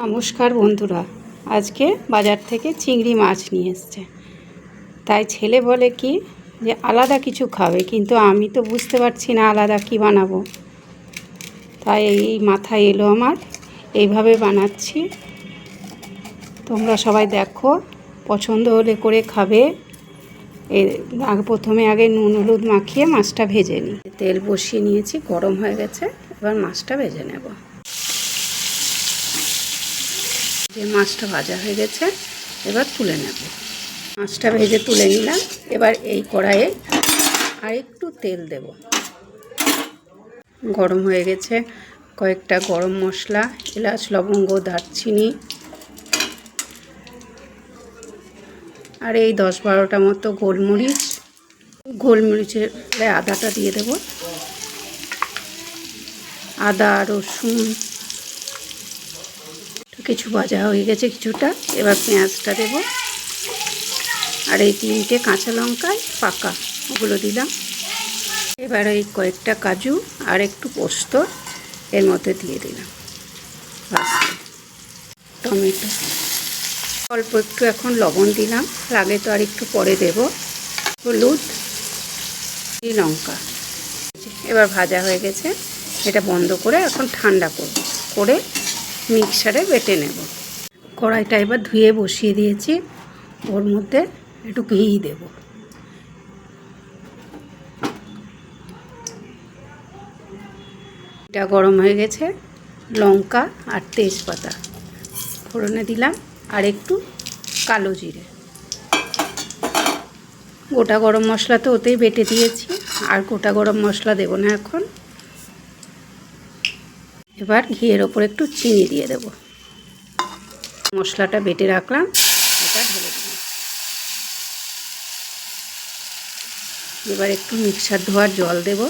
নমস্কার বন্ধুরা, আজকে বাজার থেকে চিংড়ি মাছ নিয়ে এসছে। তাই ছেলে বলে কি যে আলাদা কিছু খাবে, কিন্তু আমি তো বুঝতে পারছি না আলাদা কি বানাবো। তাই এই মাথায় এলো আমার, এইভাবে বানাচ্ছি। তোমরা সবাই দেখো, পছন্দ হলে করে খাবে। প্রথমে আগে নুন হলুদ মাখিয়ে মাছটা ভেজে নিই। তেল বসিয়ে নিয়েছি, গরম হয়ে গেছে, এবার মাছটা ভেজে নেব। যে মাছটা ভাজা হয়ে গেছে, এবার তুলে নেব। মাছটা ভেজে তুলে নিলাম। এবার এই কড়াইয়ে আর একটু তেল দেব। গরম হয়ে গেছে, কয়েকটা গরম মশলা, এলাচ লবঙ্গ দারচিনি আর এই 10-12টা মতো গোলমরিচের আদাটা দিয়ে দেব। আদা রসুন কিছু ভাজা হয়ে গেছে কিছুটা। এবার পেঁয়াজটা দেব, আর এই 3টে কাঁচা লঙ্কায় পাকা, ওগুলো দিলাম। এবার এই কয়েকটা কাজু আর একটু পোস্ত এর মধ্যে দিয়ে দিলাম। টমেটো, অল্প একটু এখন লবণ দিলাম, আগে তো আর একটু পরে দেব। হলুদ, লঙ্কা। এবার ভাজা হয়ে গেছে, এটা বন্ধ করে এখন ঠান্ডা করে মিক্সারে বেটে নেব। কড়াইটা এবার ধুয়ে বসিয়ে দিয়েছি, ওর মধ্যে একটু ঘি দেব। এটা গরম হয়ে গেছে, লঙ্কা আর তেজপাতা ফোড়নে দিলাম, আর একটু কালো জিরে। গোটা গরম মশলা তো ওতেই বেটে দিয়েছি, আর গোটা গরম মশলা দেব না এখন। এবার ঘিয়ের ওপর একটু চিনি দিয়ে দেব। মশলাটা বেটে রাখলাম, এটা ঢেলে দিলাম। এবার একটু মিক্সার ধোয়ার জল দেব।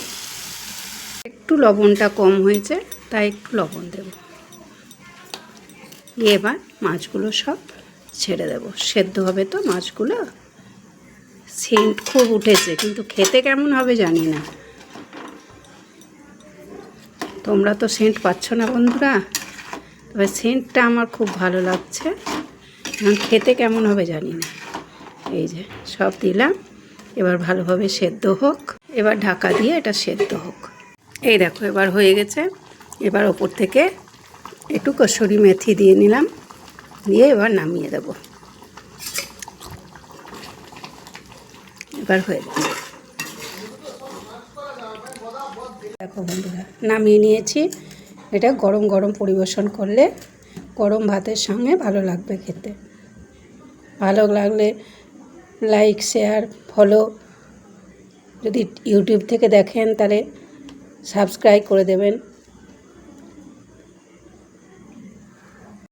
একটু লবণটা কম হয়েছে, তাই একটু লবণ দেব। এবার মাছগুলো সব ছেড়ে দেব, সেদ্ধ হবে তো মাছগুলো। সেন্ট খুব উঠেছে, কিন্তু খেতে কেমন হবে জানি না। তোমরা তো সেন্ট পাচ্ছ না বন্ধুরা, তবে সেন্টটা আমার খুব ভালো লাগছে। এখন খেতে কেমন হবে জানি না। এই যে সব দিলাম, এবার ভালোভাবে সেদ্ধ হোক। এবার ঢাকা দিয়ে এটা সেদ্ধ হোক। এই দেখো এবার হয়ে গেছে। এবার ওপর থেকে একটু কসুরি মেথি দিয়ে নিলাম, দিয়ে এবার নামিয়ে দেব। এবার হয়ে গেছে। দেখো বন্ধুরা, নামিয়ে নিয়েছি। এটা গরম গরম পরিবেশন করলে গরম ভাতের সঙ্গে ভালো লাগবে খেতে। ভালো লাগলে লাইক শেয়ার ফলো, যদি ইউটিউব থেকে দেখেন তাহলে সাবস্ক্রাইব করে দেবেন।